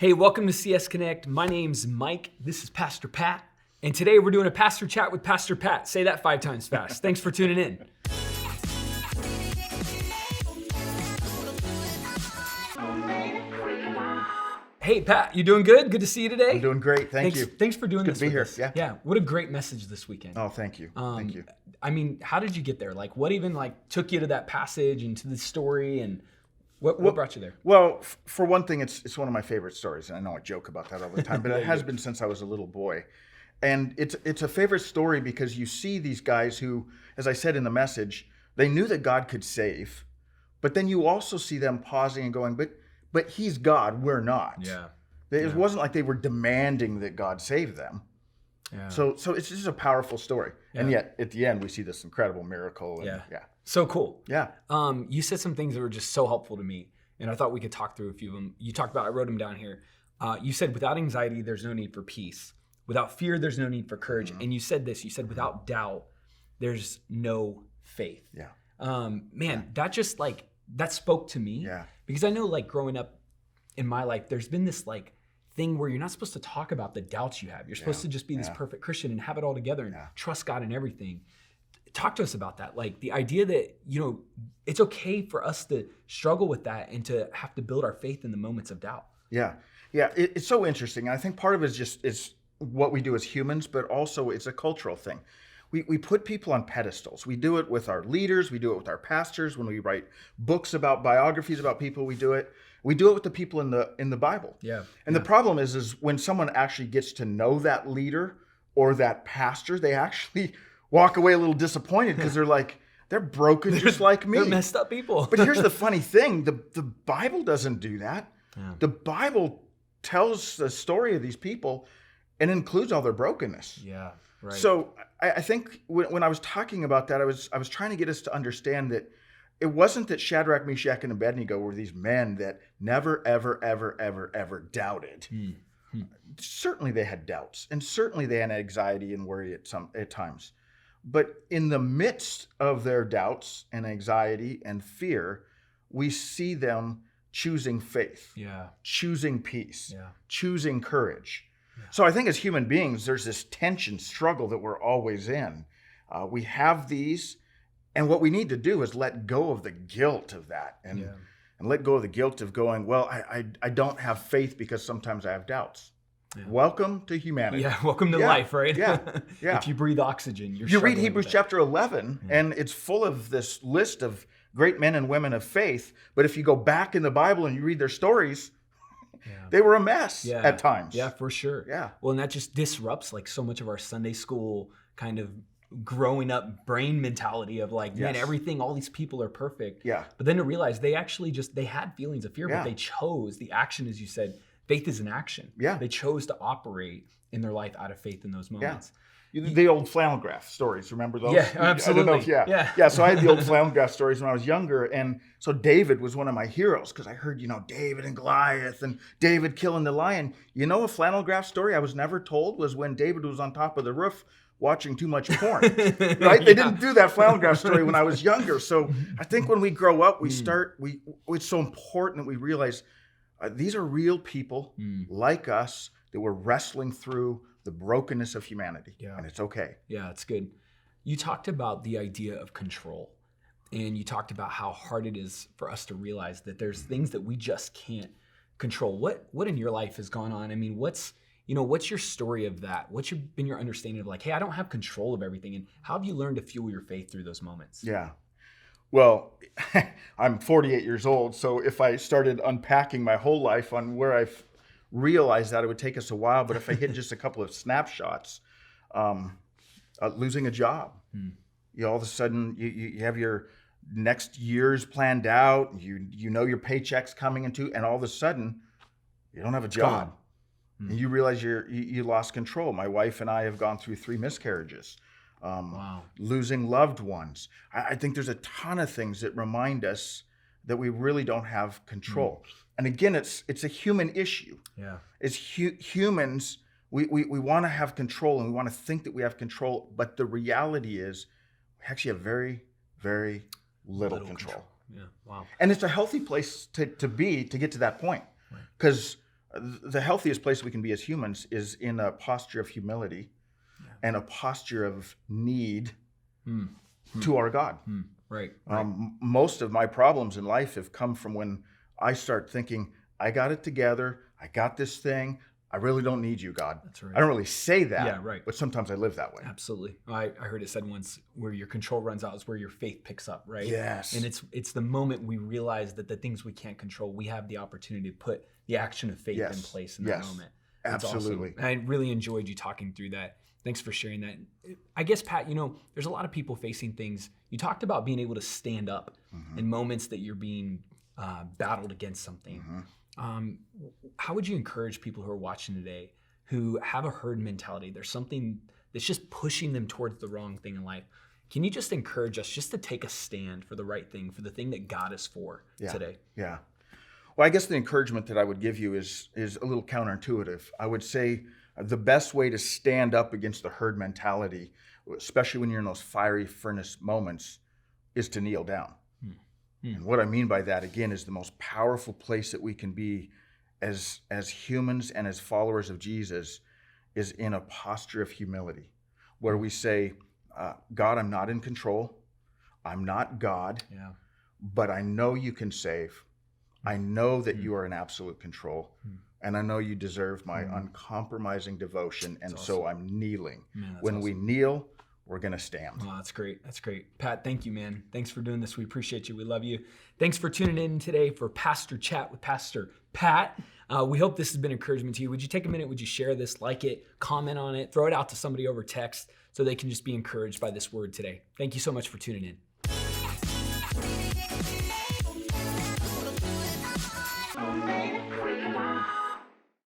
Hey, welcome to CS Connect. My name's Mike. This is Pastor Pat. And today we're doing a pastor chat with Pastor Pat. Say that 5 times fast. Thanks for tuning in. Hey, Pat, you doing good? Good to see you today. I'm doing great. Thank you. Thanks for doing Good this to be with here. us. Yeah. What a great message this weekend. Oh, thank you. Thank you. I mean, how did you get there? Like, what even took you to that passage and to the story, and what brought you there? Well, for one thing, it's one of my favorite stories, and I know I joke about that all the time, but it has been since I was a little boy. And it's a favorite story because you see these guys who, as I said in the message, they knew that God could save, but then you also see them pausing and going, but He's God, we're not. Yeah. It wasn't like they were demanding that God save them. Yeah. So it's just a powerful story. Yeah. And yet, at the end, we see this incredible miracle. And, Yeah. yeah. So cool. Yeah. You said some things that were just so helpful to me, and I thought we could talk through a few of them. You talked about, I wrote them down here. You said, without anxiety, there's no need for peace. Without fear, there's no need for courage. Mm-hmm. And you said this, you said, without doubt, there's no faith. Yeah. That just that spoke to me. Yeah. Because I know growing up in my life, there's been this thing where you're not supposed to talk about the doubts you have. You're supposed to just be this perfect Christian and have it all together and trust God in everything. Talk to us about that. The idea that, it's okay for us to struggle with that and to have to build our faith in the moments of doubt. Yeah. Yeah. It's so interesting. And I think part of it is what we do as humans, but also it's a cultural thing. We put people on pedestals. We do it with our leaders. We do it with our pastors. When we write books about biographies about people, we do it. We do it with the people in the Bible. Yeah. And the problem is when someone actually gets to know that leader or that pastor, they actually walk away a little disappointed because they're broken just like me. They're messed up people. But here's the funny thing. The Bible doesn't do that. Yeah. The Bible tells the story of these people and includes all their brokenness. Yeah. Right. So I think when I was talking about that, I was trying to get us to understand that it wasn't that Shadrach, Meshach, and Abednego were these men that never, ever, ever, ever, ever doubted. Mm-hmm. Certainly they had doubts, and certainly they had anxiety and worry at times. But in the midst of their doubts and anxiety and fear, we see them choosing faith, choosing peace, choosing courage. Yeah. So I think as human beings, there's this tension struggle that we're always in. We have these, and what we need to do is let go of the guilt of that and let go of the guilt of going, well, I don't have faith because sometimes I have doubts. Yeah. Welcome to humanity. Yeah, welcome to life, right? Yeah. If you breathe oxygen, you read Hebrews chapter 11, and it's full of this list of great men and women of faith. But if you go back in the Bible and you read their stories, they were a mess at times. Yeah, for sure. Yeah. Well, and that just disrupts so much of our Sunday school kind of growing up brain mentality of man, everything, all these people are perfect. Yeah. But then to realize they actually they had feelings of fear, but they chose the action, as you said. Faith is an action. Yeah. They chose to operate in their life out of faith in those moments. Yeah. The old flannel graph stories, remember those? Yeah, absolutely. I don't know if, so I had the old flannel graph stories when I was younger. And so David was one of my heroes because I heard, David and Goliath and David killing the lion. A flannel graph story I was never told was when David was on top of the roof watching too much porn, right? They didn't do that flannel graph story when I was younger. So I think when we grow up, it's so important that we realize these are real people like us that were wrestling through the brokenness of humanity, and it's okay. Yeah, it's good. You talked about the idea of control, and you talked about how hard it is for us to realize that there's things that we just can't control. What in your life has gone on? I mean, what's your story of that? What's been your understanding of hey, I don't have control of everything, and how have you learned to fuel your faith through those moments? Yeah. Well, I'm 48 years old, so if I started unpacking my whole life on where I've realized that, it would take us a while. But if I hit just a couple of snapshots, losing a job, all of a sudden you have your next year's planned out, you know your paycheck's coming into, and all of a sudden you don't have a job, and you realize you lost control. My wife and I have gone through 3 miscarriages. Losing loved ones. I think there's a ton of things that remind us that we really don't have control. And again, it's a human issue. Yeah. As humans, we want to have control and we want to think that we have control, but the reality is we actually have very, very little control. Yeah. Wow. And it's a healthy place to be to get to that point. Because The healthiest place we can be as humans is in a posture of humility and a posture of need to our God. Right. Most of my problems in life have come from when I start thinking, I got it together, I got this thing, I really don't need you, God. That's right. I don't really say that, Yeah, right. but sometimes I live that way. Absolutely. I heard it said once, where your control runs out is where your faith picks up, right? Yes. And it's the moment we realize that the things we can't control, we have the opportunity to put the action of faith in place in that moment. It's Absolutely. awesome. I really enjoyed you talking through that. Thanks for sharing that. I guess, Pat, there's a lot of people facing things. You talked about being able to stand up in moments that you're being battled against something. How would you encourage people who are watching today who have a herd mentality? There's something that's just pushing them towards the wrong thing in life. Can you just encourage us just to take a stand for the right thing, for the thing that God is for today? Yeah. Well, I guess the encouragement that I would give you is a little counterintuitive. I would say the best way to stand up against the herd mentality, especially when you're in those fiery furnace moments, is to kneel down. And what I mean by that, again, is the most powerful place that we can be as humans and as followers of Jesus is in a posture of humility, where we say, God, I'm not in control. I'm not God, but I know you can save. I know that you are in absolute control, and I know you deserve my uncompromising devotion, and so I'm kneeling. Man, that's when awesome. we kneel, we're going to stand. Oh, that's great. That's great. Pat, thank you, man. Thanks for doing this. We appreciate you. We love you. Thanks for tuning in today for Pastor Chat with Pastor Pat. We hope this has been encouragement to you. Would you take a minute? Would you share this, like it, comment on it, throw it out to somebody over text so they can just be encouraged by this word today? Thank you so much for tuning in.